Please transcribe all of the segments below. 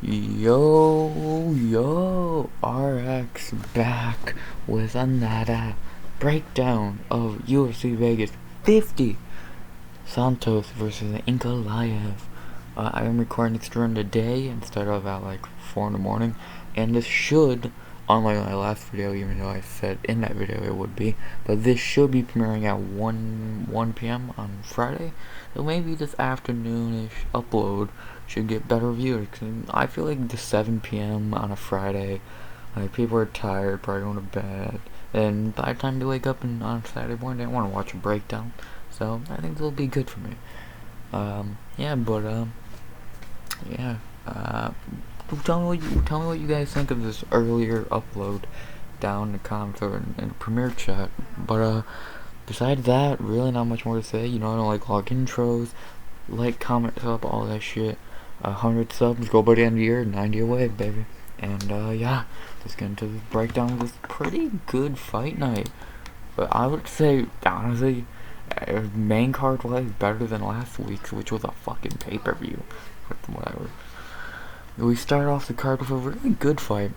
Yo, RX back with another breakdown of UFC Vegas 50. Santos versus Inkalaev. I am recording this during the day instead of at like 4 in the morning, and this should, unlike my last video, even though I said in that video it would be, but this should be premiering at 1 p.m. on Friday, so maybe this afternoonish upload should get better views. I feel like the 7 p.m. on a Friday, like people are tired, probably going to bed, and by the time they wake up on Saturday morning, they don't want to watch a breakdown. So I think it'll be good for me. Tell me what you guys think of this earlier upload down in the comments or in the premiere chat. But besides that, really not much more to say. You know, I don't like log intros, like, comment, sub, all that shit. 100 subs, go by the end of the year, 90 away, baby. And yeah, let's get into this breakdown of this pretty good fight night. But I would say, honestly, main card was better than last week's, which was a fucking pay-per-view. Whatever. We start off the card with a really good fight.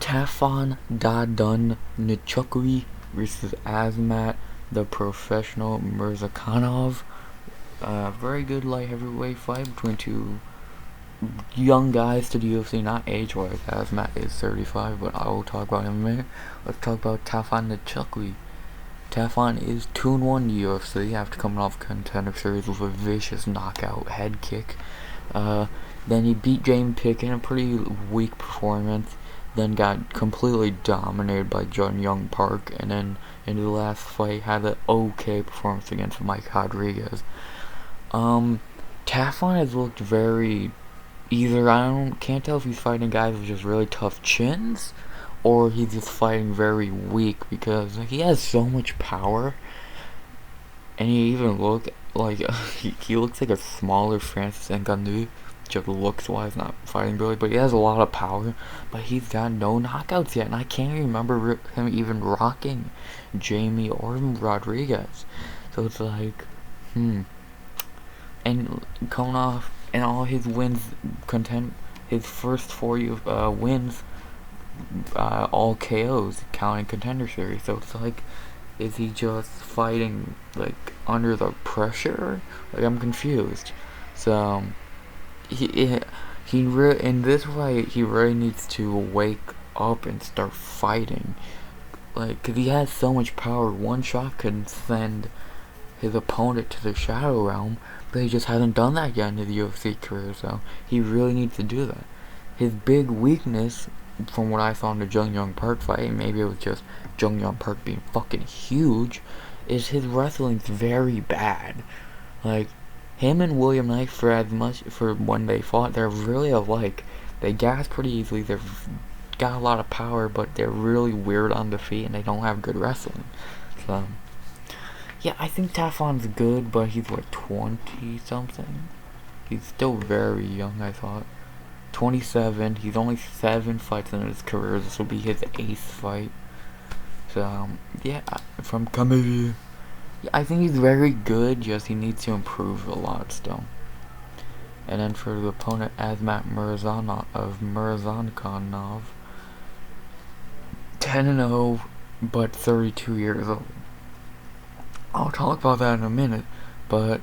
Tafon Dadun Nichukwi versus Azmat, the professional Mirzakhanov. Very good light heavyweight fight between two young guys to the UFC, not age-wise. Azmat is 35, but I will talk about him in a minute. Let's talk about Tafon Nichukwi. Tafon is 2-1 in the UFC after coming off Contender Series with a vicious knockout head kick. Then he beat James Pick in a pretty weak performance. Then got completely dominated by John Young Park. And then into the last fight had an okay performance against Mike Rodriguez. Tafon has looked very... can't tell if he's fighting guys with just really tough chins, or he's just fighting very weak, because he has so much power, and he even looks like he looks like a smaller Francis Ngannou, just looks wise, not fighting really, but he has a lot of power, but he's got no knockouts yet, and I can't remember him even rocking Jamie or Rodriguez, so it's like, and coming off, and all his wins, his first 4 wins, all KOs, counting Contender Series. So it's like, is he just fighting like under the pressure? Like, I'm confused. So in this fight, he really needs to wake up and start fighting. Like, 'cause he has so much power. One shot can send his opponent to the Shadow Realm, but he just hasn't done that yet in his UFC career. So he really needs to do that. His big weakness, from what I saw in the Jung Young Park fight, maybe it was just Jung Young Park being fucking huge, is his wrestling's very bad. Like, him and William Knight, for when they fought, they're really alike. They gas pretty easily, they've got a lot of power, but they're really weird on the feet, and they don't have good wrestling. So, yeah, I think Tafon's good, but he's like 20-something. He's still very young, I thought. 27, he's only 7 fights in his career. This will be his 8th fight. So, yeah, from Kineti, yeah, I think he's very good, just he needs to improve a lot still. And then for the opponent, Azmat Mirzakhanov, 10-0, but 32 years old. I'll talk about that in a minute, but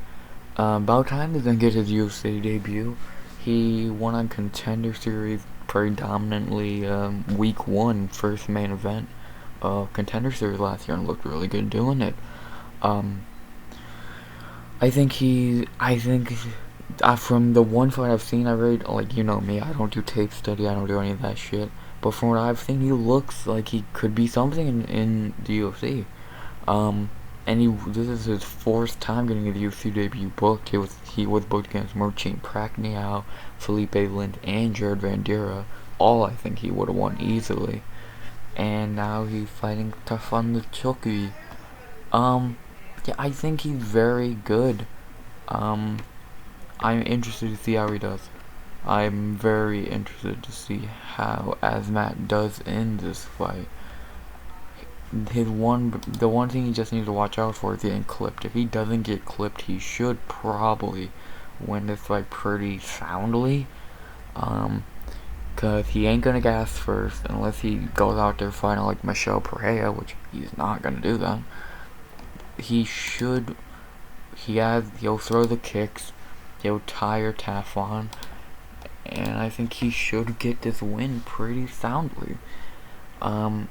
about time he didn't get his UFC debut. He won on Contender Series predominantly week 1, first main event of Contender Series last year, and looked really good doing it. I think from the one fight I've seen, I really, like, you know me, I don't do tape study, I don't do any of that shit, but from what I've seen, he looks like he could be something in the UFC. And this is his 4th time getting the UFC debut booked. He was booked against Marcin Prachnio, Felipe Lind, and Jared Vandera. All I think he would have won easily. And now he's fighting Tafon Nichukwi. Yeah, I think he's very good. I'm interested to see how he does. I'm very interested to see how Azmat does in this fight. The one thing he just needs to watch out for is getting clipped. If he doesn't get clipped, he should probably win this fight pretty soundly. Cause he ain't gonna gas first unless he goes out there fighting like Prahaya, which he's not gonna do that. He'll throw the kicks, he'll tire Tafon, and I think he should get this win pretty soundly. The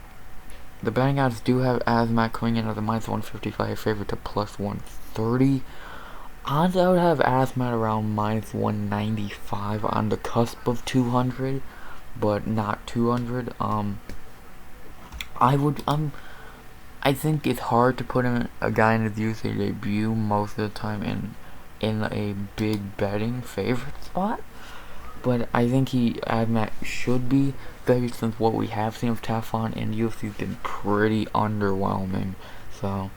betting odds do have Azmat coming in as a -155 favorite to +130. Odds I would have Azmat around -195 on the cusp of 200, but not 200. I think it's hard to put a guy in his UFC debut most of the time in a big betting favorite spot. But I think Azmat should be, especially since what we have seen of Tafon in UFC's been pretty underwhelming. So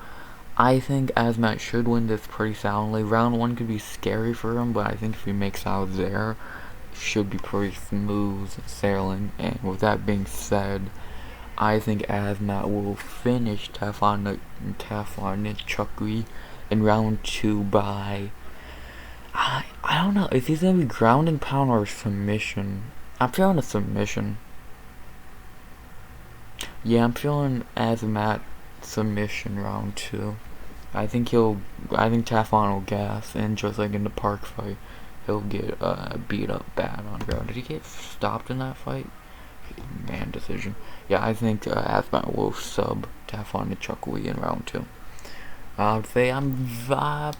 I think Azmat should win this pretty soundly. Round 1 could be scary for him, but I think if he makes out there, it should be pretty smooth sailing. And with that being said, I think Azmat will finish Tafon Chukwi in round 2 by, I don't know, is he gonna be ground and pound or submission? I'm feeling a submission. Yeah, I'm feeling Azmat submission round 2. I think Tafon will gas, and just like in the park fight, he'll get beat up bad on ground. Did he get stopped in that fight? Man decision. Yeah, I think Azmat will sub Tafon Chukwi in round 2. I would say I'm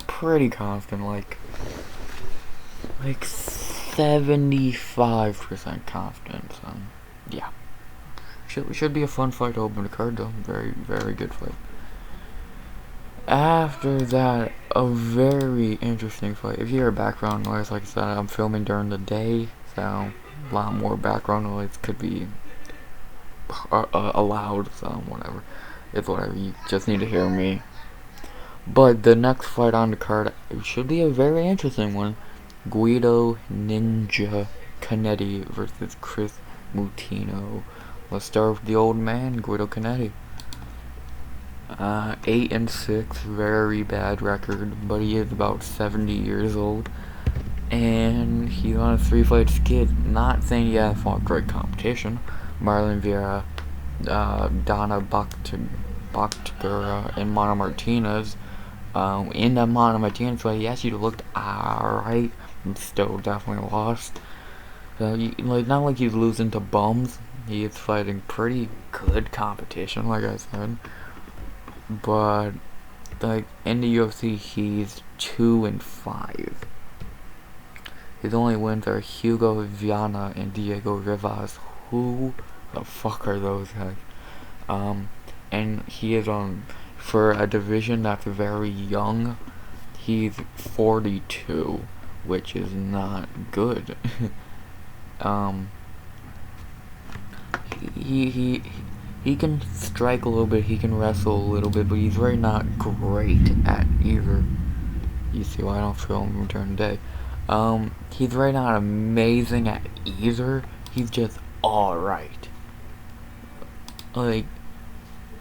pretty confident, like 75% confidence. Yeah, should be a fun fight to open the card though. Very, very good fight. After that, a very interesting fight. If you hear background noise, like I said, I'm filming during the day, so a lot more background noise could be allowed. So whatever, it's whatever. You just need to hear me. But the next fight on the card should be a very interesting one. Guido Ninja Kineti versus Chris Mutino. Let's start with the old man, Guido Kineti. 8-6, very bad record, but he is about 70 years old. And he's on a 3-fight skid. Not saying he hasn't fought great competition. Marlon Vera, Donna Baktigura, and Mana Martinez. In the Mana Martinez fight, he actually looked alright. Still definitely lost. So, not like he's losing to bums. He is fighting pretty good competition, like I said. But, like, in the UFC, he's 2-5. His only wins are Hugo Viana and Diego Rivas. Who the fuck are those guys? And he is on, for a division that's very young, he's 42, which is not good. He can strike a little bit, he can wrestle a little bit, but he's very not great at either. You see why I don't film him during the day. He's very not amazing at either. He's just alright. Like,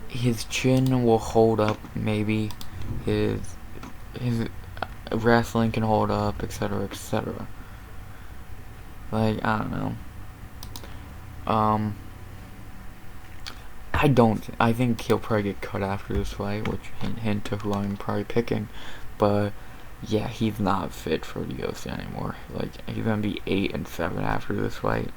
his chin will hold up, maybe. His wrestling can hold up, etc., etc. Like, I don't know. I think he'll probably get cut after this fight, which hint to who I'm probably picking. But yeah, he's not fit for the UFC anymore. Like, he's gonna be 8-7 after this fight.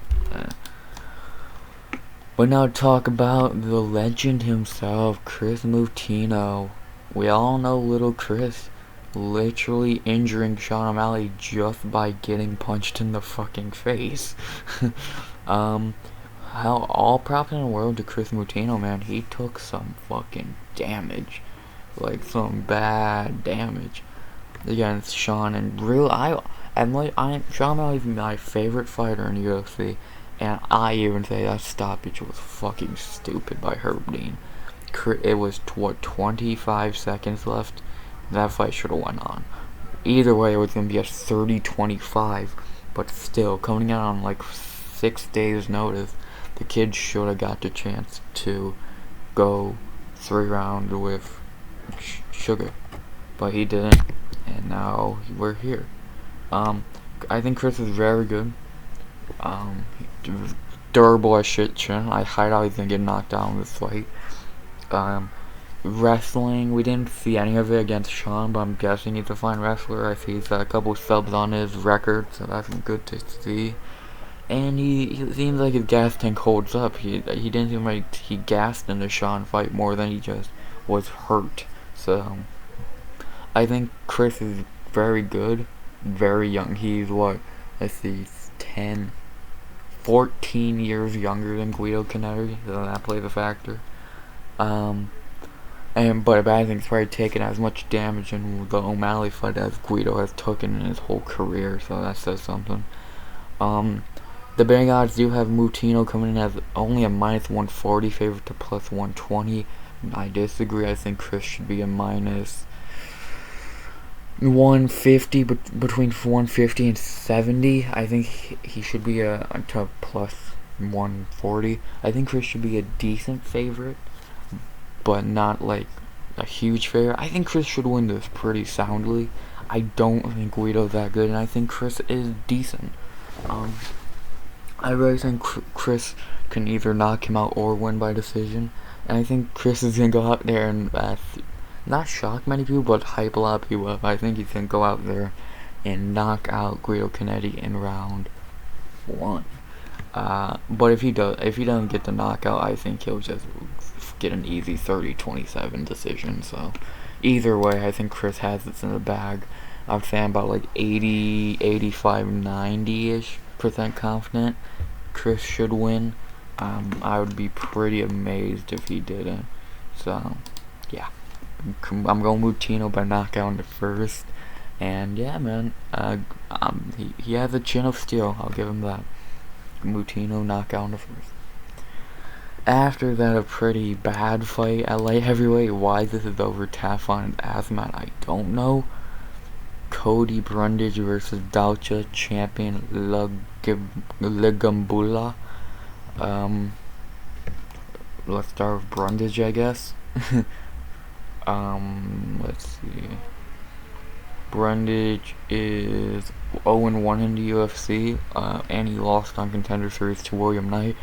But now talk about the legend himself, Chris Mutino. We all know little Chris literally injuring Sean O'Malley just by getting punched in the fucking face. How all props in the world to Chris Mutino, man. He took some fucking damage, like some bad damage against Sean. And real, Sean O'Malley's my favorite fighter in the UFC, and I even say that stoppage was fucking stupid by Herb Dean. It was 25 seconds left. That fight should have went on. Either way, it was gonna be a 30-25, but still, coming out on like 6 days' notice, the kid should have got the chance to go 3 rounds with Sugar, but he didn't, and now we're here. I think Chris is very good. Durable as shit chin. I highly he's gonna get knocked out in this fight. Wrestling, we didn't see any of it against Sean, but I'm guessing he's a fine wrestler. I see he's got a couple subs on his record, so that's good to see. And he seems like his gas tank holds up. He didn't seem like he gassed in the Sean fight more than he just was hurt. So I think Chris is very good, very young. He's what? Let's see, 10, 14 years younger than Guido Kineti, so that plays a factor. But I think he's probably taken as much damage in the O'Malley fight as Guido has taken in his whole career, so that says something. The betting odds do have Mutino coming in as only a minus 140 favorite to plus 120. I disagree. I think Chris should be a minus 150, between 150 and 70. I think he should be to plus 140. I think Chris should be a decent favorite, but not like a huge favorite. I think Chris should win this pretty soundly. I don't think Guido's that good, and I think Chris is decent. I really think Chris can either knock him out or win by decision, and I think Chris is gonna go out there and not shock many people, but hype a lot of people up. I think he's gonna go out there and knock out Guido Kineti in round 1. But if he doesn't get the knockout, I think he'll just get an easy 30-27 decision. So either way, I think Chris has this in the bag. I'm saying about like 80, 85, 90-ish% confident Chris should win. I would be pretty amazed if he didn't. So yeah, I'm going Mutino by knockout in the first. And yeah, man, he has a chin of steel. I'll give him that. Mutino knockout in the first. After that, a pretty bad fight at light heavyweight. Why this is over Tafon and Asmat, I don't know. Cody Brundage versus Daucha champion Legambula. Let's start with Brundage, I guess. Let's see. Brundage is 0-1 in the UFC, and he lost on Contender Series to William Knight.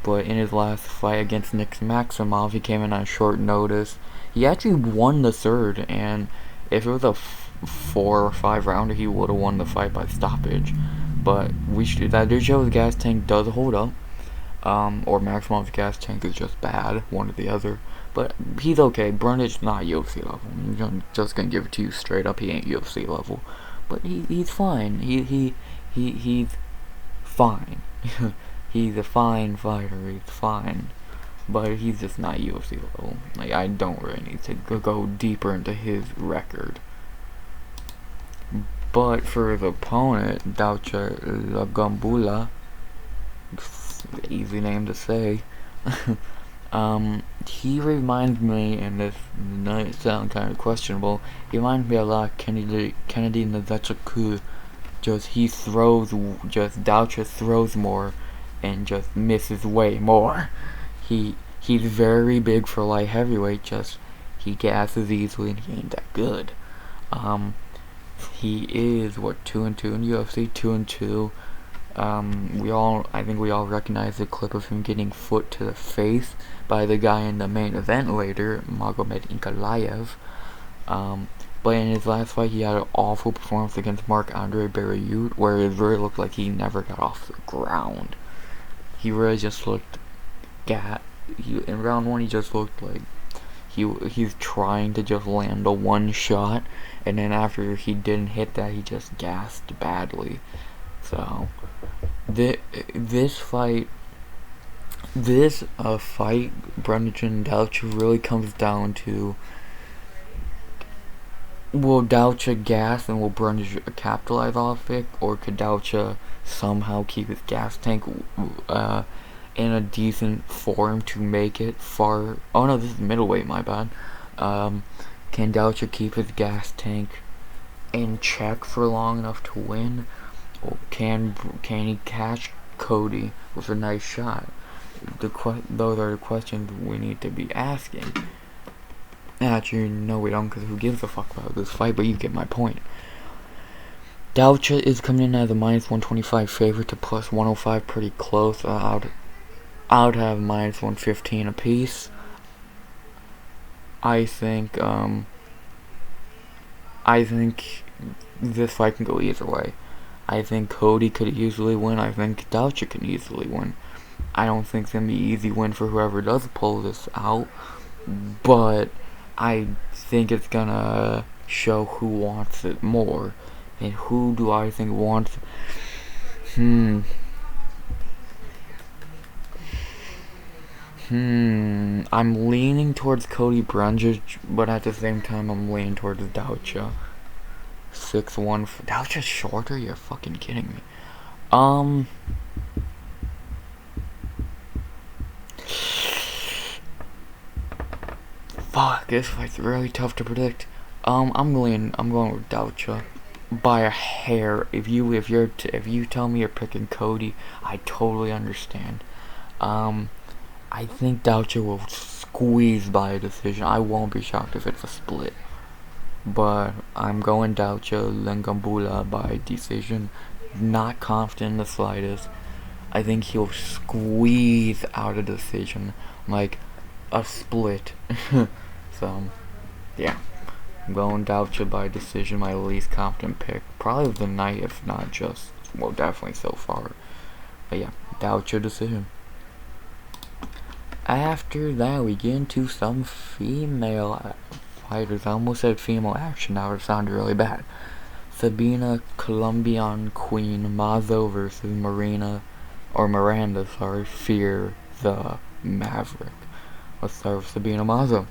But in his last fight against Nick Maximov, he came in on short notice. He actually won the third, and if it was a 4 or 5 rounder, he would have won the fight by stoppage. But that did show his gas tank does hold up, or Maximov's gas tank is just bad, one or the other. But he's okay. Brundage's not UFC level. I'm just gonna give it to you straight up. He ain't UFC level, but he's fine. He's fine. He's a fine fighter. He's fine, but he's just not UFC level. Like, I don't really need to go deeper into his record. But for his opponent, Daucha Legambula, easy name to say. He reminds me, and this might sound kind of questionable, he reminds me a lot of Kennedy Nzechukwu. Daucha throws more and just misses way more. He's very big for light heavyweight, just he gasses easily and he ain't that good. He is 2-2 in UFC, 2-2. I think we all recognize the clip of him getting foot to the face by the guy in the main event later, Magomed Ankalaev. But in his last fight, he had an awful performance against Marc-Andre Barriault, where it really looked like he never got off the ground. He really just looked in round 1, he just looked like he's trying to just land a one shot, and then after he didn't hit that, he just gassed badly. So this fight, Brundage and Daucha, really comes down to, will Daucha gas and will Brundage capitalize off it, or could Daucha somehow keep his gas tank in a decent form to make it far? Oh no, this is middleweight, my bad. Can Daucha keep his gas tank in check for long enough to win? Or can he catch Cody with a nice shot? Those are the questions we need to be asking. Actually, no, we don't, because who gives a fuck about this fight? But you get my point. Doucha is coming in as a minus 125 favorite to plus 105, pretty close. I would have minus 115 apiece. I think this fight can go either way. I think Cody could easily win. I think Doucha can easily win. I don't think it's going to be an easy win for whoever does pull this out, but I think it's going to show who wants it more. And who do I think wants it? I'm leaning towards Cody Brundage, but at the same time I'm leaning towards Doucha. 6'1". Doucha's shorter? You're fucking kidding me. Fuck, this fight's really tough to predict. I'm going with Doucha by a hair. If you tell me you're picking Cody, I totally understand. I think Doucha will squeeze by a decision. I won't be shocked if it's a split. But I'm going Doucha Lengambula by decision. Not confident in the slightest. I think he'll squeeze out a decision. Like a split. So, yeah. I'm going Doucha by decision, my least confident pick. Probably of the night, if not just, well, definitely so far. But yeah, Doucha decision. After that, we get into some female fighters. I almost said female action, now it sounded really bad. Sabina Colombian Queen Mazo versus Miranda, Fear the Maverick. Let's start with Sabina Mazo.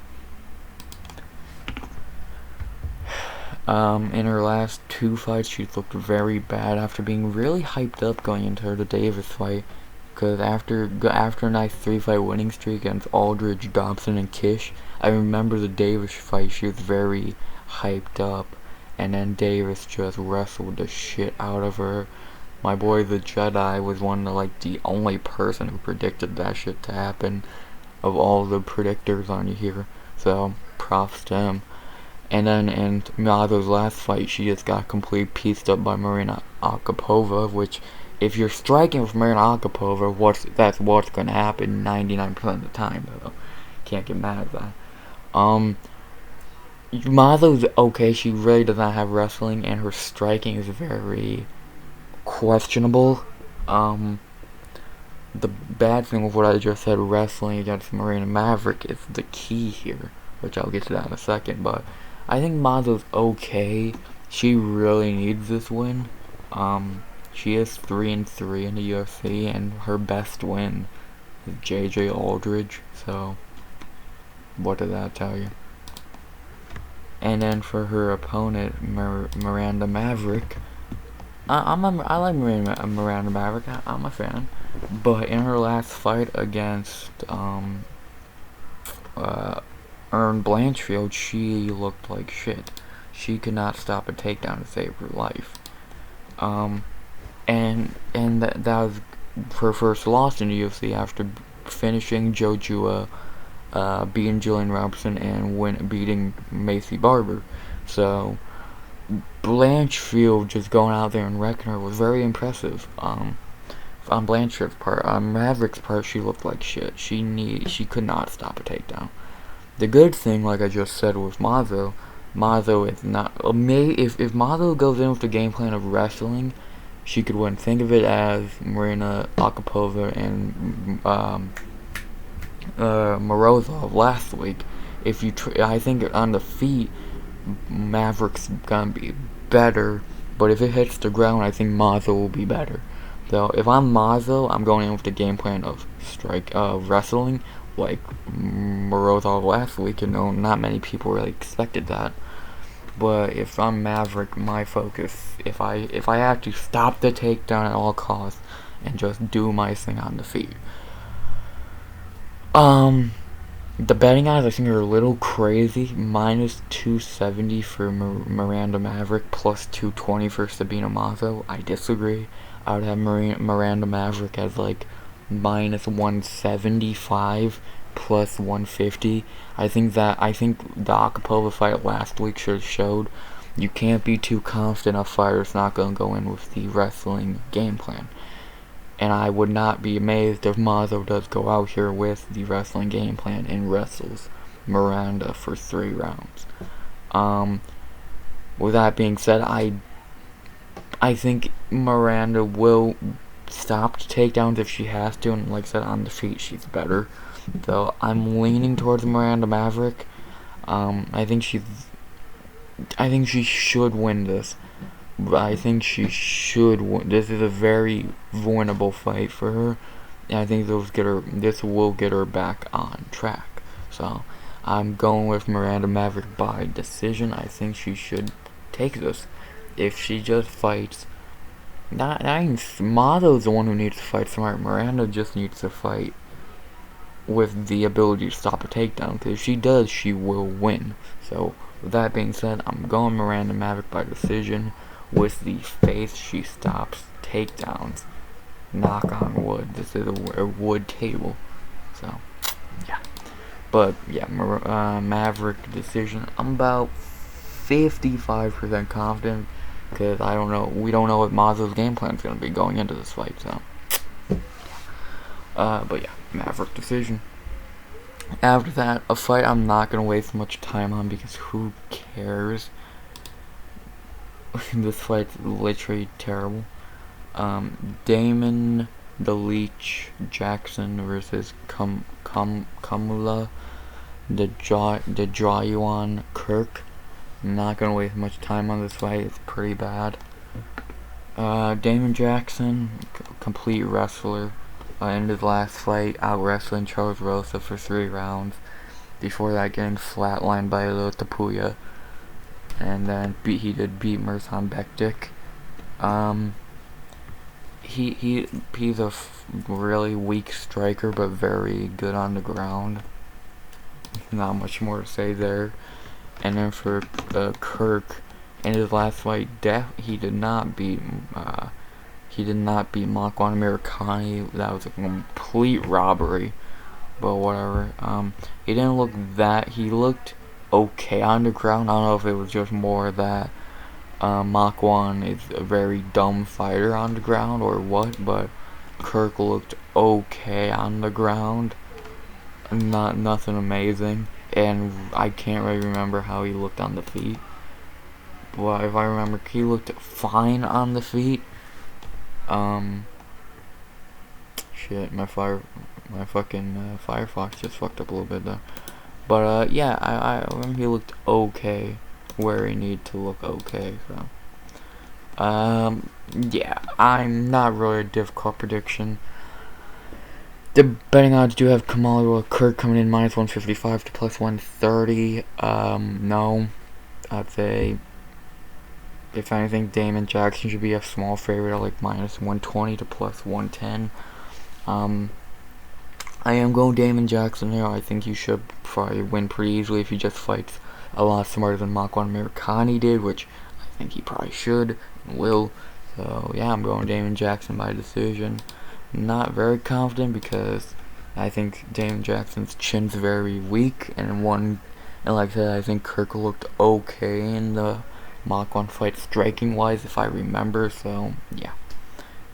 In her last two fights, she looked very bad after being really hyped up going into the Davis fight. Because after a nice 3-fight winning streak against Aldridge, Dobson, and Kish, I remember the Davis fight, she was very hyped up. And then Davis just wrestled the shit out of her. My boy the Jedi was the only person who predicted that shit to happen of all the predictors on here. So, props to him. And then in Mazo's last fight, she just got completely pieced up by Marina Akapova, which, if you're striking with Marina Akapova, that's what's gonna happen 99% of the time, though. Can't get mad at that. Mazo's okay, she really does not have wrestling, and her striking is very questionable. The bad thing with what I just said, wrestling against Miranda Maverick, is the key here, which I'll get to that in a second, but I think Mazo's okay. She really needs this win. She is 3-3 in the UFC, and her best win is JJ Aldridge, so what did that tell you? And then for her opponent, Miranda Maverick, I like Miranda Maverick, I'm a fan, but in her last fight against Erin Blanchfield, she looked like shit. She could not stop a takedown to save her life. And that was her first loss in the UFC after finishing Joe Jua, beating Jillian Robertson, and beating Macy Barber. So Blanchfield just going out there and wrecking her was very impressive. On Blanchfield's part, on Maverick's part, she looked like shit. She could not stop a takedown. The good thing, like I just said with Mazo is not. If Mazo goes in with the game plan of wrestling, she could win. Think of it as Marina Akapova and Morozov last week. I think on the feet, Maverick's gonna be better, but if it hits the ground, I think Mazo will be better. So if I'm Mazo, I'm going in with the game plan of wrestling, like Morozov last week. Not many people really expected that. But if I'm Maverick, my focus, if I have to stop the takedown at all costs and just do my thing on the feet. The betting odds I think are a little crazy. Minus 270 for Miranda Maverick, plus 220 for Sabina Mazo. I disagree. I would have Miranda Maverick as minus 175 plus 150. I think the Akapova fight last week showed you can't be too confident a fighter's not going to go in with the wrestling game plan. And I would not be amazed if Mazo does go out here with the wrestling game plan and wrestles Miranda for 3 rounds. With that being said, I think Miranda will stop the takedowns if she has to, and like I said, on the feet she's better. So I'm leaning towards Miranda Maverick. I think she should win this. I think she should win. This is a very winnable fight for her, and I think this will get her back on track. So I'm going with Miranda Maverick by decision. I think she should take this. If she just fights, not even Mazo's the one who needs to fight smart. Miranda just needs to fight with the ability to stop a takedown, because if she does, she will win. So with that being said, I'm going Miranda Maverick by decision. With the face, she stops takedowns. Knock on wood. This is a wood table. So yeah, but yeah, Maverick decision. I'm about 55% confident, because we don't know what Mazo's game plan is going to be going into this fight. So but yeah, Maverick decision. After that, a fight I'm not going to waste much time on, because who cares? This fight's literally terrible. Damon the Leech Jackson versus Kamula the Jayuan Kirk. I'm not gonna waste much time on this fight. It's pretty bad. Damon Jackson, complete wrestler. In his last fight, out wrestling Charles Rosa for 3 rounds. Before that, getting flatlined by Lil Tapuya. And then he did beat Mirzhan Bektik. He's a really weak striker, but very good on the ground. Not much more to say there. And then for Kirk, in his last fight, he did not beat Mckinney. That was a complete robbery. But whatever. He didn't look that. He looked okay on the ground. I don't know if it was just more that Makwan is a very dumb fighter on the ground or what, but Kirk looked okay on the ground. Nothing amazing, and I can't really remember how he looked on the feet. But if I remember, he looked fine on the feet. Shit, my fucking Firefox just fucked up a little bit though. But yeah, I remember he looked okay where he needed to look okay. So yeah, I'm not really a difficult prediction. The betting odds do have Kamala Kirk coming in -155 to +130. No, I'd say if anything, Damon Jackson should be a small favorite at like -120 to +110. I am going Damon Jackson here. I think he should probably win pretty easily if he just fights a lot smarter than Makwan Mirkani did, which I think he probably should and will. So yeah, I'm going Damon Jackson by decision. Not very confident, because I think Damon Jackson's chin's very weak, and like I said, I think Kirk looked okay in the Makwan fight striking wise, if I remember. So yeah,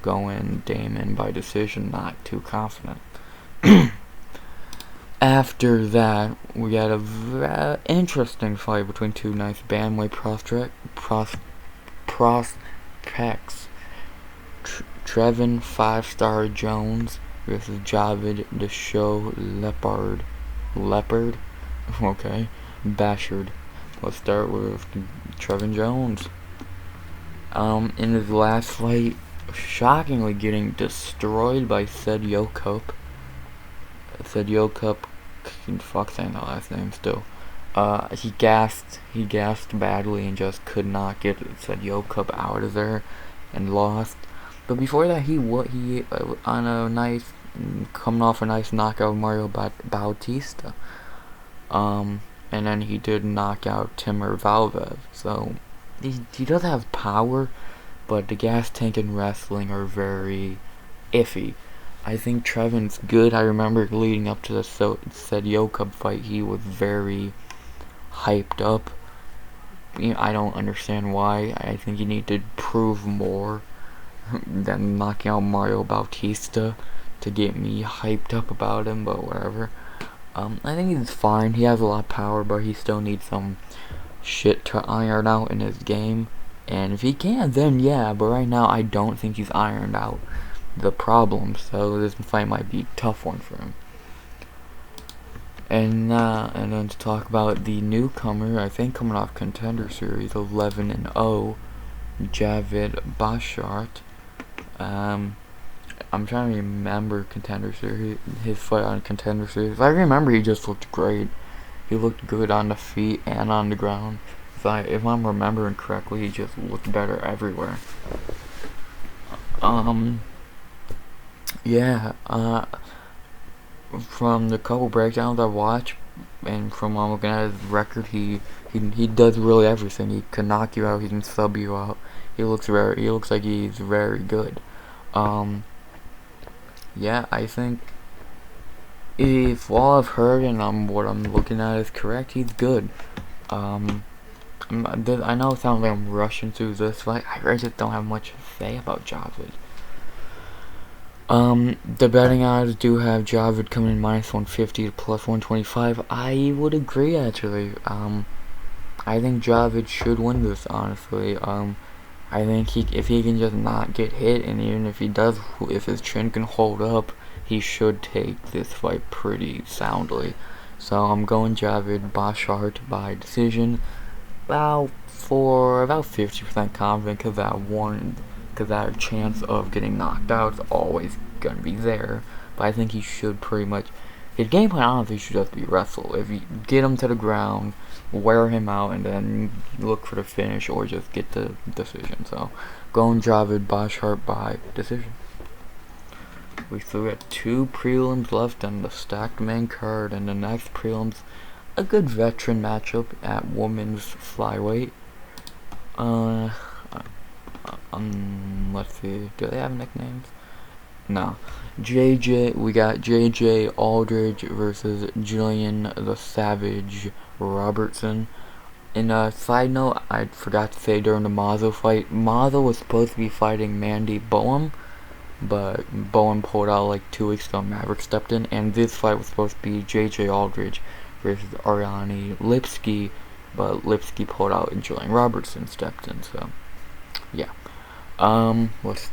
going Damon by decision. Not too confident. After that, we got a very interesting fight between two nice bandweight prospects. Trevin 5-Star Jones versus Javid Leopard. Okay, Bashart. Let's start with Trevin Jones. In his last fight, shockingly getting destroyed by Sedyokup. Fuck saying the last name still. He gassed badly and just could not get Sedyokup out of there and lost. But before that, he on a nice, coming off a nice knockout of Mario Bautista. And then he did knock out Timur Valvev. So he does have power, but the gas tank and wrestling are very iffy. I think Trevin's good. I remember leading up to the Sedyokup fight, he was very hyped up. I don't understand why. I think you need to prove more than knocking out Mario Bautista to get me hyped up about him, but whatever. I think he's fine. He has a lot of power, but he still needs some shit to iron out in his game. And if he can, then yeah, but right now I don't think he's ironed out the problem, so this fight might be a tough one for him. And then to talk about the newcomer, I think coming off Contender Series 11-0, Javid Bashart. I'm trying to remember Contender Series, his fight on Contender Series. I remember he just looked great. He looked good on the feet and on the ground. If I'm remembering correctly, he just looked better everywhere. Yeah, from the couple breakdowns I watched, and from looking at his record, he does really everything. He can knock you out, he can sub you out. He looks like he's very good. Yeah, I think if all I've heard and what I'm looking at is correct, he's good. I know it sounds like I'm rushing through this fight. I just don't have much to say about Javid. The betting odds do have Javid coming in -150 to +125. I would agree, actually. I think Javid should win this, honestly. I think if he can just not get hit, and even if he does, if his chin can hold up, he should take this fight pretty soundly. So I'm going Javid Bashart by decision, about 50% confident, because that chance of getting knocked out is always gonna be there. But I think he should pretty much. His game plan, honestly, should just be wrestle. If you get him to the ground, wear him out, and then look for the finish, or just get the decision. So, going Javid Bashart by decision. We still got 2 prelims left on the stacked main card, and the next prelims, a good veteran matchup at women's flyweight. Let's see, do they have nicknames? No. We got JJ Aldridge versus Jillian the Savage Robertson. And side note, I forgot to say during the Mazo fight, Mazo was supposed to be fighting Mandy Boehm, but Boehm pulled out like 2 weeks ago. Maverick stepped in, and this fight was supposed to be JJ Aldridge versus Ariane Lipsky, but Lipsky pulled out and Jillian Robertson stepped in. So, yeah. Let's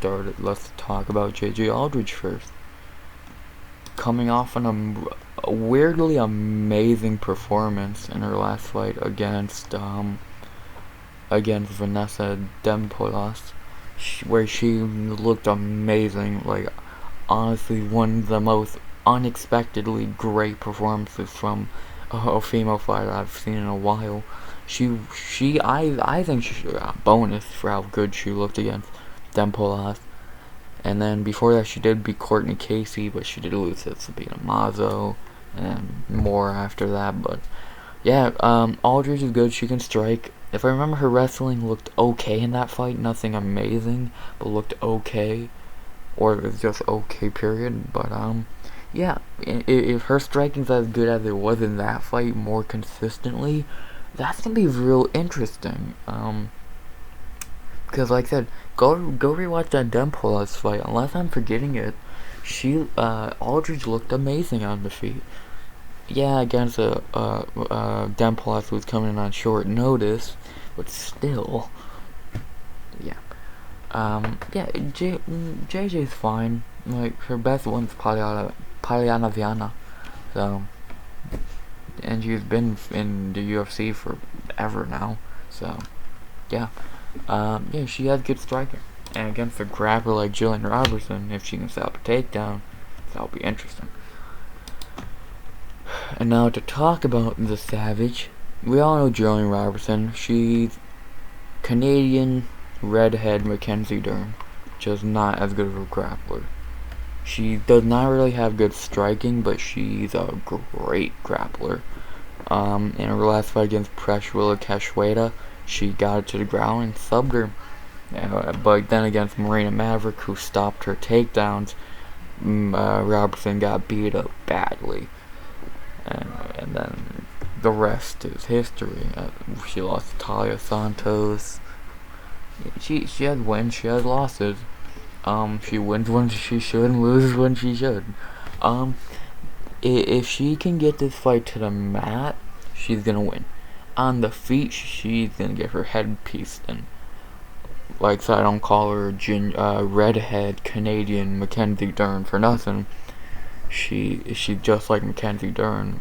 talk about JJ Aldridge first. Coming off on a weirdly amazing performance in her last fight against Vanessa Dempolas, where she looked amazing. Like, honestly, one of the most unexpectedly great performances from a female fighter I've seen in a while. I think she should have a bonus for how good she looked against Dempolas. And then before that, she did beat Courtney Casey, but she did lose to Sabina Mazo, and more after that. But yeah, Aldridge is good. She can strike. If I remember, her wrestling looked okay in that fight. Nothing amazing, but looked okay, or it was just okay. Period. But yeah, if her striking's as good as it was in that fight, more consistently, that's gonna be real interesting. Because like I said, go rewatch that Dempolas fight. Unless I'm forgetting it, Aldridge looked amazing on the feet. Yeah, against Dempolas who was coming in on short notice, but still, yeah. Yeah, JJ's fine. Like, her best one's Paliana Viana. So, and she's been in the UFC forever now. So, yeah. Yeah, she has good striking. And against a grappler like Jillian Robertson, if she can set up a takedown, that'll be interesting. And now to talk about the Savage, we all know Jillian Robertson. She's Canadian redhead Mackenzie Dern, just not as good of a grappler. She does not really have good striking, but she's a great grappler. In her last fight against Prahaya Kashweda, she got her to the ground and subbed her. But then against Miranda Maverick, who stopped her takedowns, Robertson got beat up badly. And then the rest is history. She lost to Talia Santos. She had wins, she had losses. She wins when she should and loses when she should. If she can get this fight to the mat, she's gonna win. On the feet, she's gonna get her head pieced in. Like, so I don't call her redhead Canadian Mackenzie Dern for nothing. She's just like Mackenzie Dern.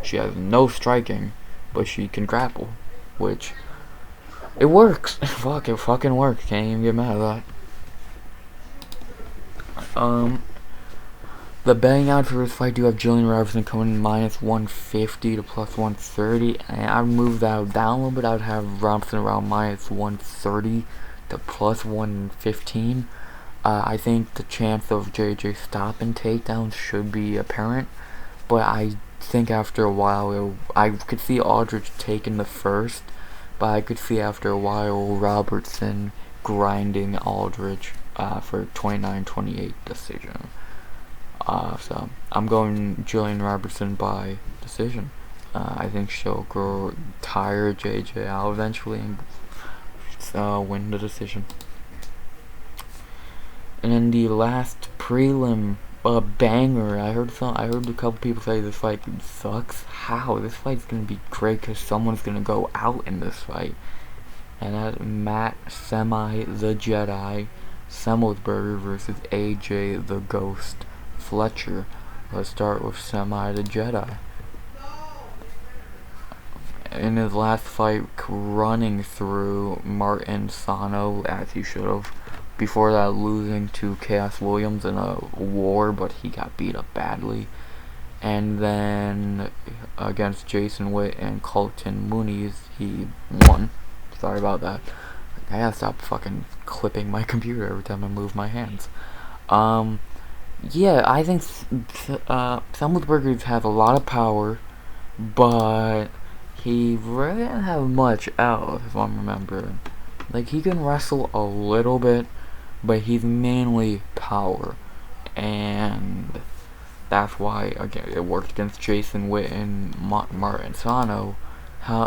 She has no striking, but she can grapple, which it works. Fuck, it fucking works. Can't even get mad at that. The betting odds for this fight do have Jillian Robertson coming in -150 to +130, and I'd move that down a little bit. I'd have Robertson around -130 to +115. I think the chance of JJ stopping takedowns should be apparent, but I think after a while, I could see Aldridge taking the first, but I could see after a while Robertson grinding Aldridge for 29-28 decision. So I'm going Jillian Robertson by decision. I think she'll tire JJ out eventually and win the decision. And then the last prelim banger. I heard a couple people say this fight sucks. How? This fight's gonna be great because someone's gonna go out in this fight. And that's Matt Semi the Jedi Semelsberger versus AJ the Ghost Fletcher. Let's start with Semi the Jedi. In his last fight, running through Martin Sano as he should have. Before that, losing to Chaos Williams in a war, but he got beat up badly. And then against Jason Witt and Colton Muniz, he won. Sorry about that. I gotta stop fucking clipping my computer every time I move my hands. Yeah, I think Semelsberger has a lot of power, but he really didn't have much else, if I'm remembering. Like, he can wrestle a little bit, but he's mainly power, and that's why, again, it worked against Jason Witt and Martin Sano,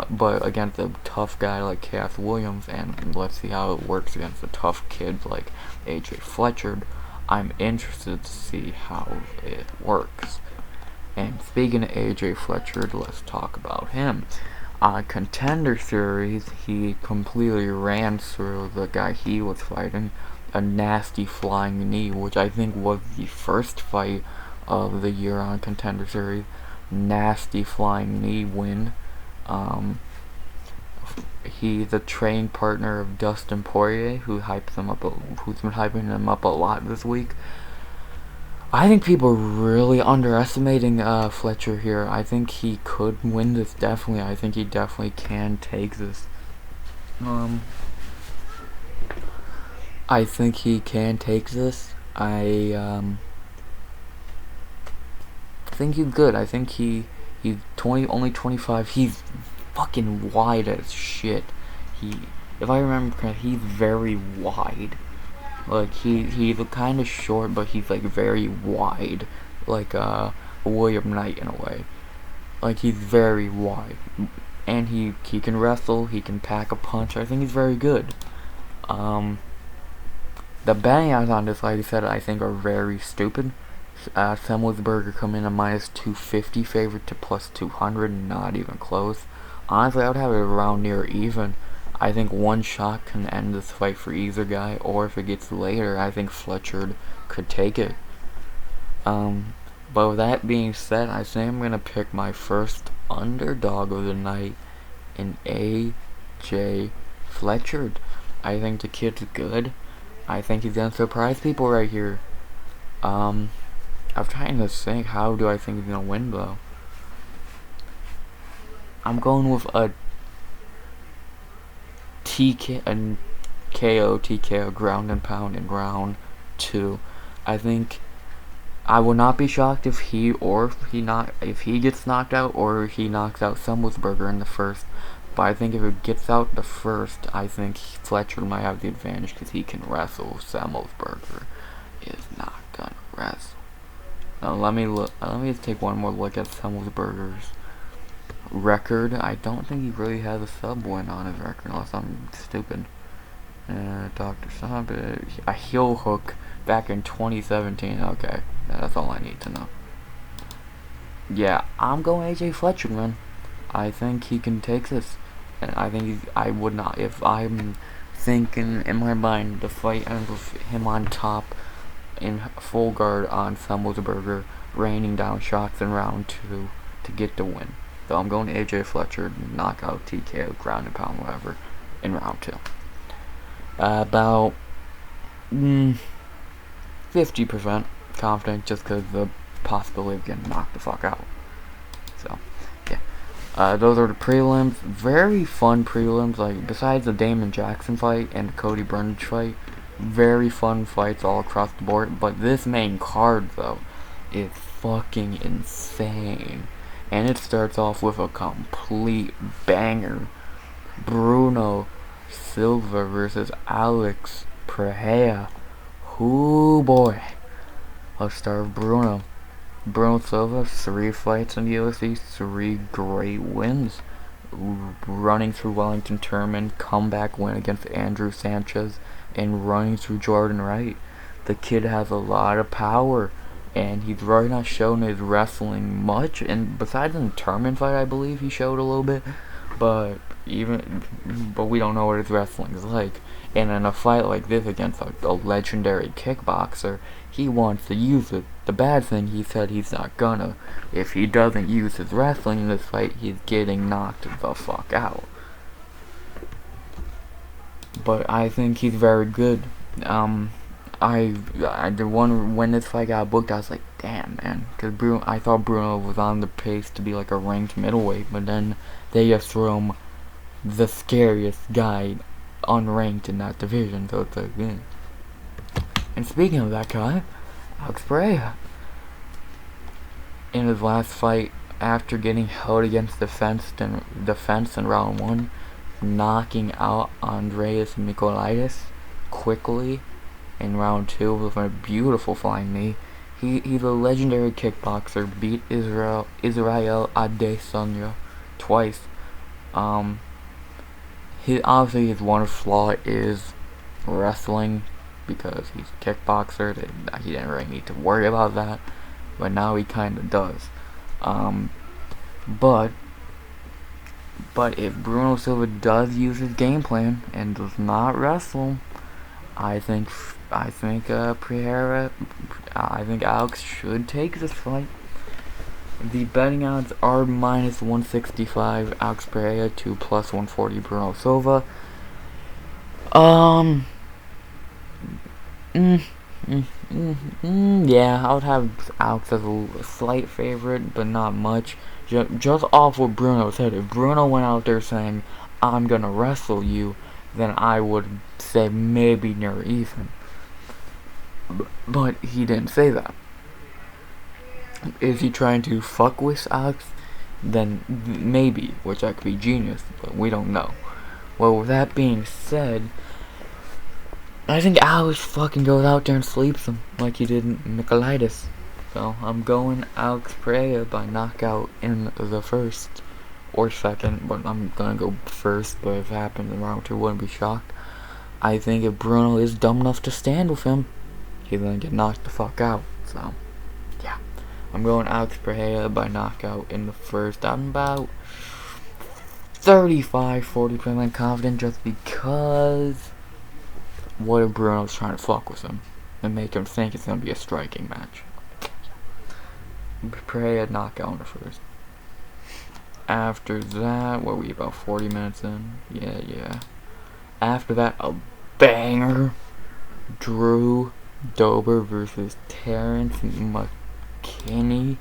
but against a tough guy like Cass Williams, and let's see how it works against a tough kid like AJ Fletcher. I'm interested to see how it works. And speaking of AJ Fletcher, let's talk about him. On Contender Series, he completely ran through the guy he was fighting. A nasty flying knee, which I think was the first fight of the year on Contender Series. Nasty flying knee win. He's a training partner of Dustin Poirier, who's been hyping him up a lot this week. I think people are really underestimating Fletcher here. I think he could win this, definitely. I think he definitely can take this. I think he can take this. I think he's good. I think he's only 25. He's fucking wide as shit. If I remember correctly, he's very wide. Like, he's kind of short, but he's like very wide, like William Knight in a way. Like, he's very wide, and he can wrestle. He can pack a punch. I think he's very good. The betting odds on this, like I said, I think are very stupid. Semelsberger come in a -250 favorite to +200, not even close. Honestly, I would have it around near even. I think one shot can end this fight for either guy, or if it gets later, I think Fletcher could take it. But with that being said, I think I'm gonna pick my first underdog of the night in AJ Fletcher. I think the kid's good. I think he's gonna surprise people right here. I'm trying to think, how do I think he's gonna win though? I'm going with a TKO, ground and pound in round 2. I think I would not be shocked if he gets knocked out, or he knocks out Semelsberger in the first. But I think if it gets out the first, I think Fletcher might have the advantage because he can wrestle. Semelsberger is not gonna wrestle. Now let me just take one more look at Semelsberger's record, I don't think he really has a sub win on his record, unless I'm stupid. Dr. Sabit, a heel hook back in 2017. Okay, that's all I need to know. Yeah, I'm going AJ Fletcher, man. I think he can take this, and I think I would not, if I'm thinking in my mind the fight ends with him on top in full guard on Semmelsberger, raining down shots in round 2 to get the win. So I'm going AJ Fletcher, knockout, TKO, ground and pound, whatever, in round 2. About 50% confident, just because the possibility of getting knocked the fuck out. So, yeah. Those are the prelims. Very fun prelims. Like, besides the Damon Jackson fight and the Cody Brundage fight, very fun fights all across the board. But this main card, though, is fucking insane. And it starts off with a complete banger. Bruno Silva versus Alex Prahaya. Ooh boy. I'll start with Bruno. Bruno Silva, 3 fights in the UFC, 3 great wins. Running through Wellington Turman, comeback win against Andrew Sanchez, and running through Jordan Wright. The kid has a lot of power, and he's really not shown his wrestling much. And besides in the Turman fight, I believe he showed a little bit, but we don't know what his wrestling is like. And in a fight like this against a legendary kickboxer, he wants to use it. The bad thing, he said he's not gonna. If he doesn't use his wrestling in this fight, he's getting knocked the fuck out. But I think he's very good. When this fight got booked, I was like, damn, man, because I thought Bruno was on the pace to be like a ranked middleweight, but then they just threw him the scariest guy unranked in that division, so it's like, yeah. And speaking of that guy, Alex Prahaya, in his last fight, after getting held against the fence in round 1, knocking out Andreas Michailidis quickly in round 2 with a beautiful flying knee. He's a legendary kickboxer, beat Israel Adesanya twice. Obviously his one flaw is wrestling, because he's a kickboxer. He didn't really need to worry about that, but now he kind of does. But if Bruno Silva does use his game plan and does not wrestle, I think Alex should take this fight. The betting odds are minus 165 Alex Prahaya to plus 140 Bruno Silva. Yeah, I would have Alex as a slight favorite, but not much. Just off what Bruno said. If Bruno went out there saying, I'm gonna wrestle you, then I would say maybe near even. But he didn't say that. Is he trying to fuck with Alex? Then maybe, which that could be genius, but we don't know. Well, with that being said, I think Alex fucking goes out there and sleeps him like he did in Michailidis. So I'm going Alex Prahaya by knockout in the first or second, but I'm gonna go first. But if it happened in round 2, wouldn't be shocked. I think if Bruno is dumb enough to stand with him, he's gonna get knocked the fuck out. So yeah, I'm going Alex Prahaya by knockout in the first. I'm about 35-40% confident, just because what if Bruno's trying to fuck with him and make him think it's gonna be a striking match? Prahaya knockout in the first. After that, what were we, about 40 minutes in? Yeah. After that, a banger. Drew Dober versus Terence Mckinney.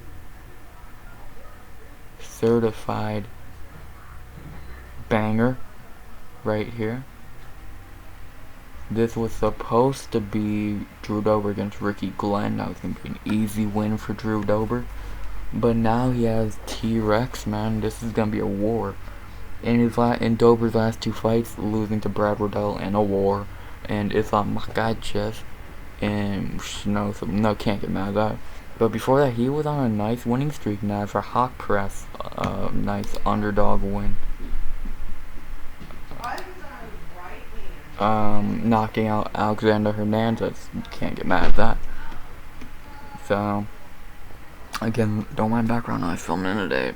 Certified banger right here. This was supposed to be Drew Dober against Ricky Glenn. That was going to be an easy win for Drew Dober. But now he has T-Rex, man. This is going to be a war. In Dober's last 2 fights, losing to Brad Riddell in a war, and Islam Makhachev and no, can't get mad at that. But before that, he was on a nice winning streak now for Hawk Press. Nice underdog win. Knocking out Alexander Hernandez. Can't get mad at that. So, again, don't mind background noise filming today,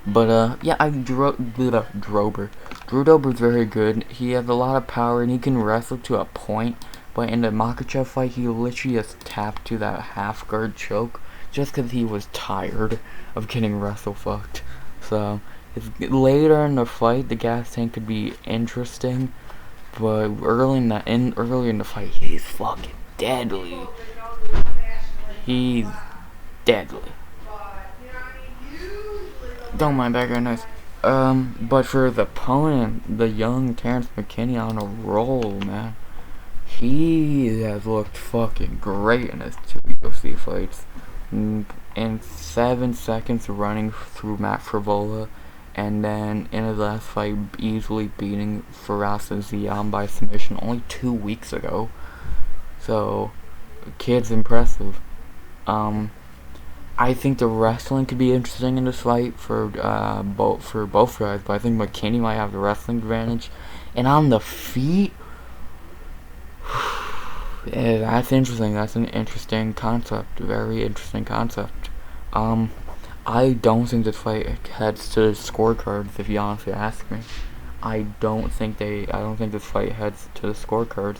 but yeah, Dober. Drew Dober's very good. He has a lot of power and he can wrestle to a point. But in the Makhachev fight, he literally just tapped to that half guard choke just because he was tired of getting wrestle fucked. So later in the fight, the gas tank could be interesting, but early in the fight, he's fucking deadly. He's deadly. Don't mind background noise. But for the opponent, the young Terence Mckinney on a roll, man. He has looked fucking great in his 2 UFC fights. In 7 seconds running through Matt Frivola, and then in his last fight easily beating Faraz Ziam by submission only 2 weeks ago. So, kid's impressive. I think the wrestling could be interesting in this fight for both guys, but I think Mckinney might have the wrestling advantage. And on the feet, yeah, that's interesting. That's an interesting concept. Very interesting concept. I don't think this fight heads to the scorecards, if you honestly ask me. I don't think this fight heads to the scorecards.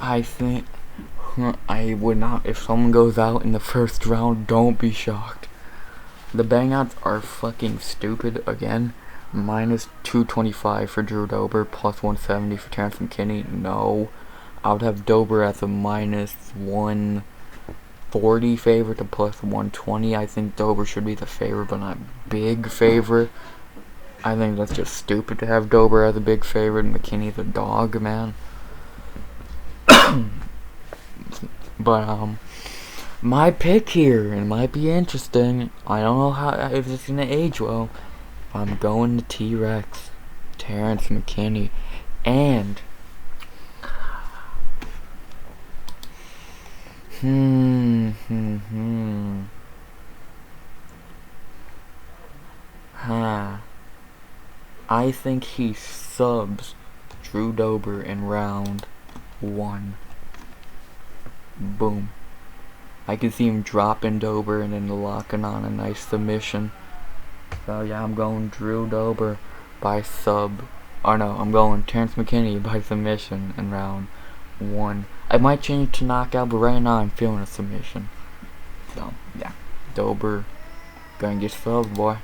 I think I would not. If someone goes out in the first round, don't be shocked. The bang outs are fucking stupid again. Minus 225 for Drew Dober, plus 170 for Terence Mckinney. No. I would have Dober as a minus 140 favorite to plus 120. I think Dober should be the favorite, but not big favorite. I think that's just stupid to have Dober as a big favorite and McKinney the dog, man. But my pick here, it might be interesting. I don't know if it's gonna age well. I'm going to T-Rex, Terence Mckinney, and I think he subs Drew Dober in round 1. Boom. I can see him dropping Dober and then locking on a nice submission. So yeah, I'm going Drew Dober by sub. Or no, I'm going Terence Mckinney by submission in round 1. I might change it to knockout, but right now I'm feeling a submission. So yeah, Dober gonna get subbed, boy.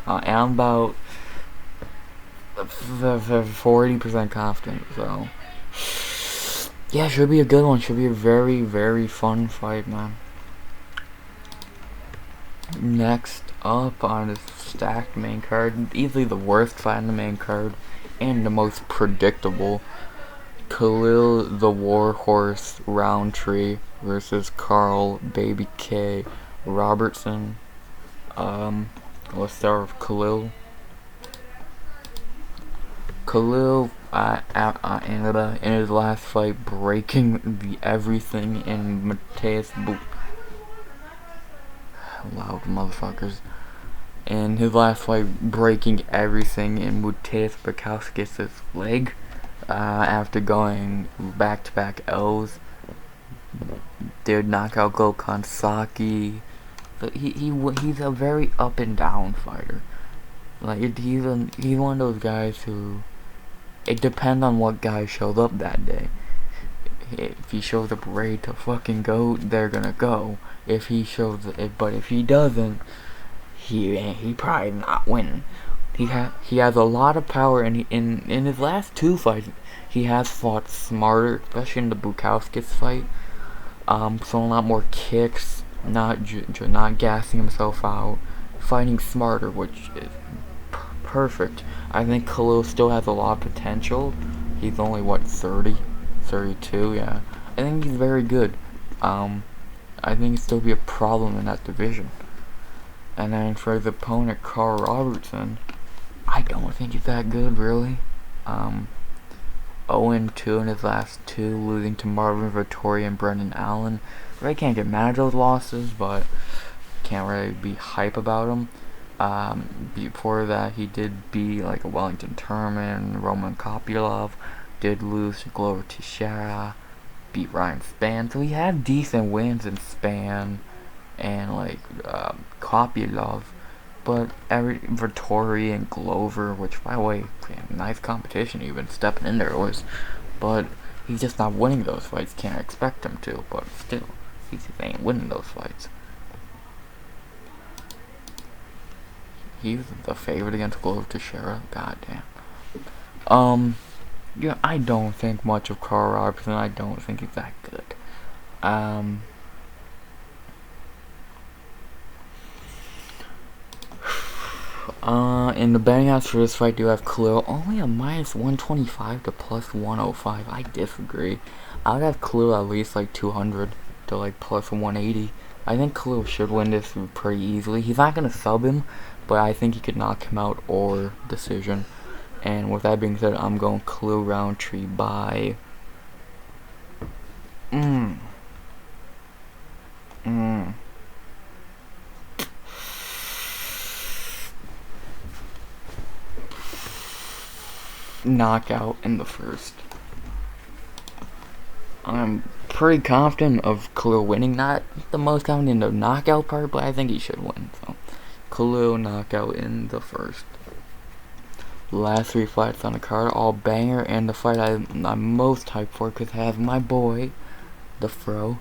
I'm about 40% confident. So yeah, should be a good one. Should be a very, very fun fight, man. Next up on this stacked main card, easily the worst fight on the main card and the most predictable, Khalil the Warhorse Roundtree versus Carl Baby K Robertson. Let's start with Khalil. Khalil in his last fight breaking everything in Mateus loud motherfuckers. In his last fight, breaking everything in Mateus Bukowskis' leg after going back-to-back L's. Did knock out Gokhan Saki. But he's a very up and down fighter. Like he's one of those guys who, it depends on what guy showed up that day. If he shows up ready to fucking go, they're gonna go. If he doesn't, he probably not winning. He has a lot of power, and in his last 2 fights, he has fought smarter, especially in the Bukowskis fight. So a lot more kicks, not gassing himself out, fighting smarter, which is perfect. I think Khalil still has a lot of potential. He's only 30, 32, yeah. I think he's very good. I think he'd still be a problem in that division. And then for the opponent, Carl Robertson, I don't think he's that good, really. 0-2 in his last 2, losing to Marvin Vettori and Brendan Allen. Really can't get mad at those losses, but can't really be hype about him. Before that, he did beat like a Wellington Turman, Roman Kopylov, did lose to Glover Teixeira, beat Ryan Spann, so he had decent wins in Spann and like Kopylov, but Vettori and Glover, which by the way, nice competition even stepping in there was, but he's just not winning those fights. Can't expect him to, but still, he just ain't winning those fights. He's the favorite against Glover Teixeira. Goddamn. Yeah, I don't think much of Carl Robertson. I don't think he's that good. In the betting odds for this fight, do have Khalil only a -125 to +105. I disagree. I would have Khalil at least like 200 to like +180. I think Khalil should win this pretty easily. He's not gonna sub him, but I think he could knock him out or decision. And with that being said, I'm going Khalil Roundtree by knockout in the first. I'm pretty confident of Khalil winning. Not the most confident in the knockout part, but I think he should win. So, Khalil knockout in the first. Last 3 fights on the card, all banger, and the fight I'm most hyped for because it has my boy, the Fro,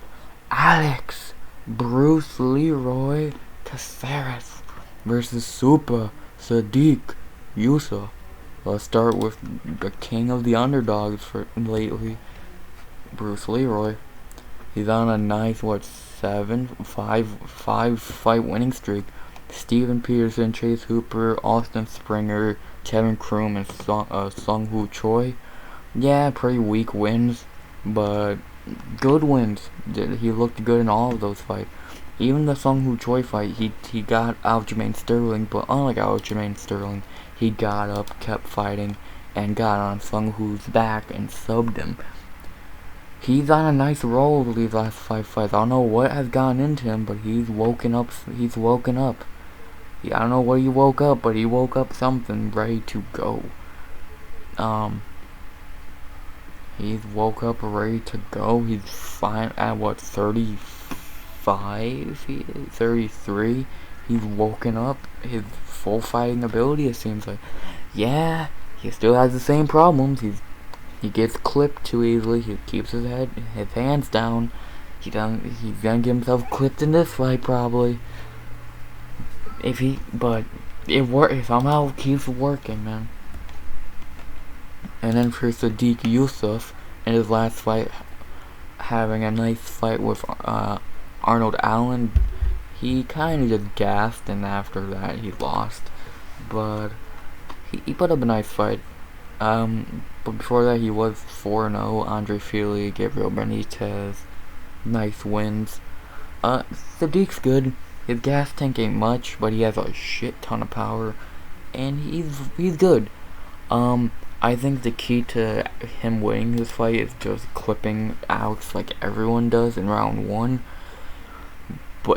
Alex Bruce Leroy Caceres versus Super Sadiq Yusa. Let's start with the king of the underdogs for lately, Bruce Leroy. He's on a nice, 5 fight winning streak. Steven Peterson, Chase Hooper, Austin Springer, Kevin Kroom, and Sung Woo Choi. Yeah, pretty weak wins, but good wins. He looked good in all of those fights. Even the Sung Woo Choi fight, he got Aljamain Sterling, but unlike Aljamain Sterling, he got up, kept fighting, and got on Sung Woo's back and subbed him. He's on a nice roll these last 5 fights. I don't know what has gotten into him, but he's woken up. I don't know what he woke up, but he woke up something ready to go. He's woke up ready to go. He's fine at 35? 33? He's woken up. His full fighting ability, it seems like. Yeah, he still has the same problems. He gets clipped too easily. He keeps his hands down. He's gonna get himself clipped in this fight probably. But it somehow keeps working, man. And then for Sadiq Yusuf in his last fight, having a nice fight with Arnold Allen, he kind of just gassed, and after that he lost. But he put up a nice fight. But before that he was 4-0. Andre Fili, Gabriel Benitez, nice wins. Sadiq's good. His gas tank ain't much, but he has a shit ton of power, and he's good. I think the key to him winning this fight is just clipping Alex like everyone does in round 1,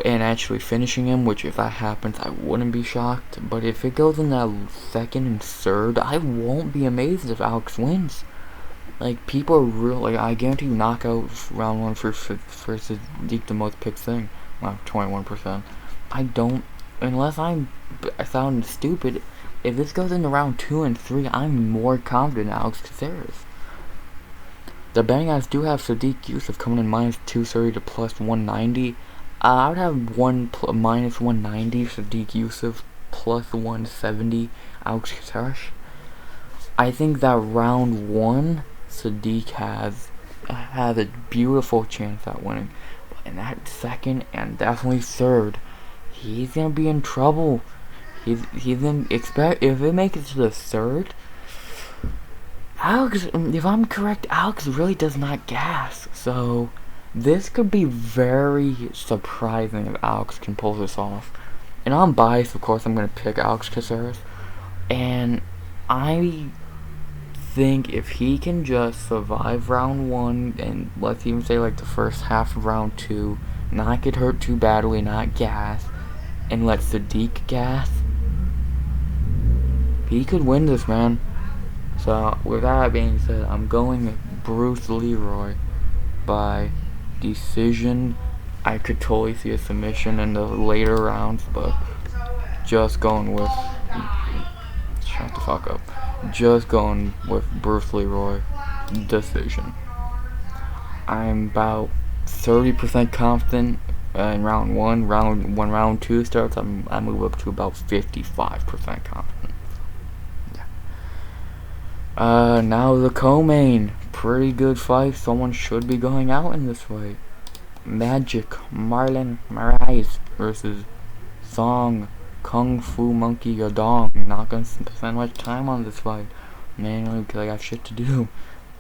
and actually finishing him, which if that happens, I wouldn't be shocked. But if it goes in that 2nd and 3rd, I won't be amazed if Alex wins. Like, people are real, like, I guarantee you knockout round 1 for Sadiq, the most picked thing. 21%. I don't, unless I sound stupid, if this goes into round 2 and 3, I'm more confident in Alex Caceres. The betting odds do have Sadiq Yusuf coming in -230 to +190. I would have -190 Sadiq Yusuf, +170 Alex Caceres. I think that round 1, Sadiq has a beautiful chance at winning. In that 2nd and definitely 3rd, he's gonna be in trouble. He's gonna expect, if it makes it to the 3rd, Alex, if I'm correct, Alex really does not gas. So this could be very surprising if Alex can pull this off. And I'm biased, of course. I'm gonna pick Alex Caceres. And I think if he can just survive round 1, and let's even say like the first half of round 2, not get hurt too badly, not gas, and let Sadiq gas, he could win this, man. So with that being said, I'm going Bruce Leroy by decision. I could totally see a submission in the later rounds, but just going with, shut the fuck up, just going with Bruce Leroy decision. I'm about 30% confident in round 1. When round 2 starts, I move up to about 55% confident. Yeah. Now the co-main. Pretty good fight. Someone should be going out in this fight. Magic Marlon Moraes versus Song Kung Fu Monkey Yadong. Not gonna spend much time on this fight, mainly because I got shit to do,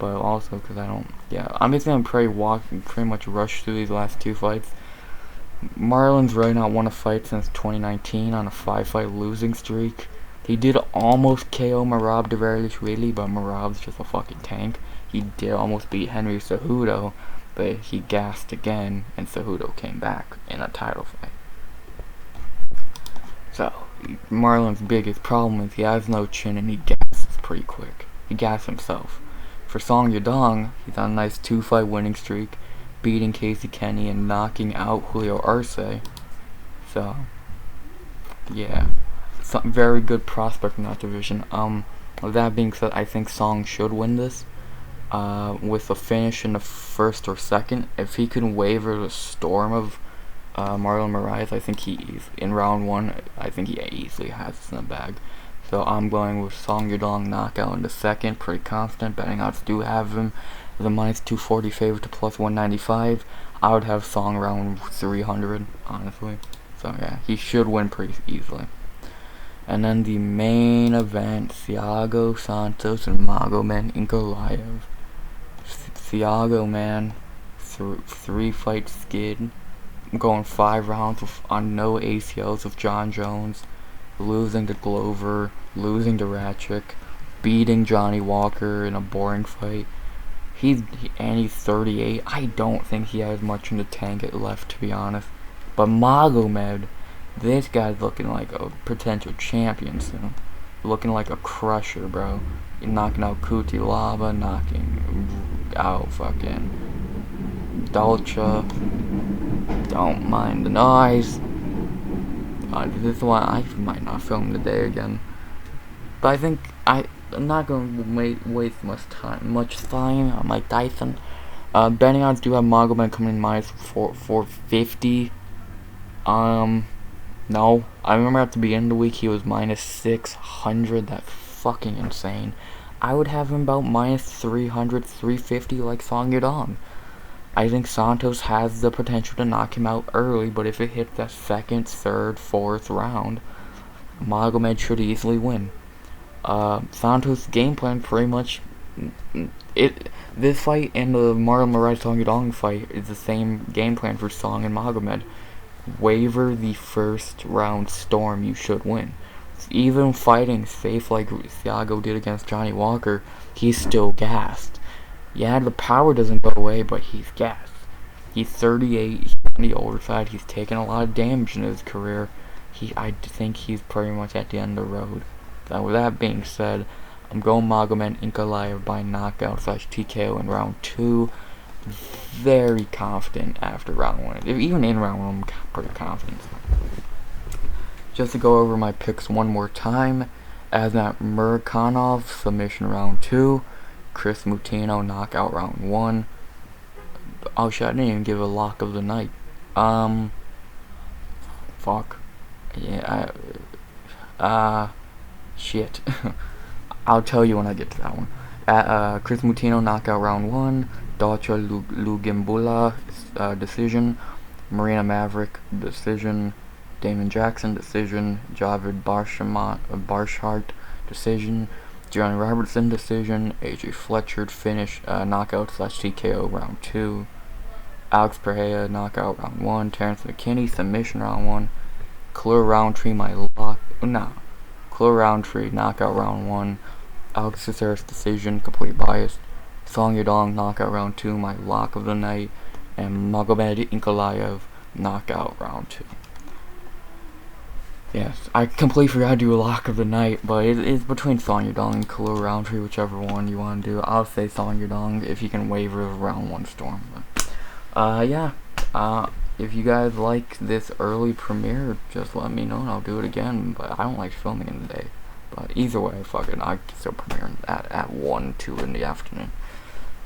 but also because I don't. Yeah, I'm just gonna pretty much rush through these last 2 fights. Marlon's really not won a fight since 2019 on a 5-fight losing streak. He did almost KO Merab Dvalishvili, but Merab's just a fucking tank. He did almost beat Henry Cejudo, but he gassed again, and Cejudo came back in a title fight. So, Marlon's biggest problem is he has no chin and he gasses pretty quick. He gassed himself. For Song Yadong, he's on a nice 2-fight winning streak, beating Casey Kenny and knocking out Julio Arce. So, yeah, some very good prospect in that division. With that being said, I think Song should win this. With a finish in the first or second. If he can waver the storm of Marlon Moraes, I think in round 1, I think he easily has this in the bag. So I'm going with Song Yadong knockout in the second, pretty confident. Betting odds do have him as a minus 240 favorite to plus 195. I would have Song around 300, honestly. So yeah, he should win pretty easily. And then the main event, Thiago Santos and Magomed Ankalaev. Thiago, man, 3-fight skid, going 5 rounds on no ACLs with John Jones, losing to Glover, losing to Ratchik, beating Johnny Walker in a boring fight. He's 38. I don't think he has much in the tank left, to be honest. But Magomed, this guy's looking like a potential champion soon. Looking like a crusher, bro. Knocking out Kuti Lava, knocking out fucking Dolce. Don't mind the noise. This is why I might not film today again. But I think I'm not going to waste much time on Mike Tyson. Betting odds do have Magomed coming in minus 450. No, I remember at the beginning of the week he was minus 600. That's fucking insane. I would have him about minus 300, 350 like Song Yadong. I think Santos has the potential to knock him out early, but if it hits that second, third, fourth round, Magomed should easily win. Santos' game plan pretty much, this fight and the Marlon Moraes Song Yadong fight is the same game plan for Song and Magomed. Waver the first round storm, you should win. Even fighting safe like Thiago did against Johnny Walker, he's still gassed. Yeah, the power doesn't go away, but he's gassed. He's 38, he's on the older side, he's taken a lot of damage in his career. I think he's pretty much at the end of the road. So with that being said, I'm going Magomed Ankalaev by knockout / TKO in round 2. Very confident after round 1. Even in round 1, I'm pretty confident. Just to go over my picks one more time, Aznat Murkanov submission round 2, Chris Mutino knockout round 1. Oh shit, I didn't even give a lock of the night. Fuck. Yeah, shit. I'll tell you when I get to that one. Chris Mutino knockout round 1, Dolce Lugimbula decision, Miranda Maverick decision, Damon Jackson decision, Javid Bashart decision, Johnny Robertson decision, AJ Fletcher finish knockout / TKO round 2, Alex Prahaya knockout round 1, Terence Mckinney submission round 1, Clear Roundtree my lock. Khalil Roundtree, knockout round 1. Alex Caceres decision, complete bias. Song Yadong, knockout round 2, my lock of the night. And Magomed Ankalaev, knockout round 2. Yes, I completely forgot to do a lock of the night, but it's between Song Yadong and Khalil Roundtree, whichever one you want to do. I'll say Song Yadong if you can waiver round 1 storm. But, yeah. If you guys like this early premiere, just let me know and I'll do it again. But I don't like filming in the day. But either way, fuck it, I can still premiere at 1, 2 in the afternoon.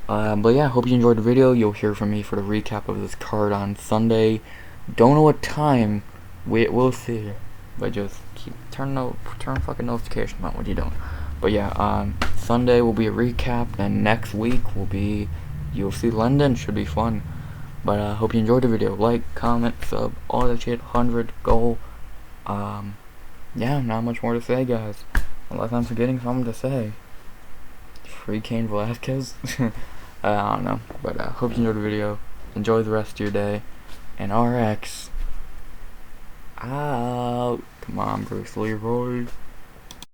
But yeah, hope you enjoyed the video. You'll hear from me for the recap of this card on Sunday. Don't know what time. We'll see. But just turn fucking notifications on what you doing. But yeah, Sunday will be a recap, and next week will be UFC London. Should be fun. But hope you enjoyed the video. Like, comment, sub, all that shit. 100 goal. Yeah, not much more to say, guys. Unless I'm forgetting something to say. Free Cain Velasquez. I don't know. But hope you enjoyed the video. Enjoy the rest of your day. And RX out. Come on, Bruce Leroy.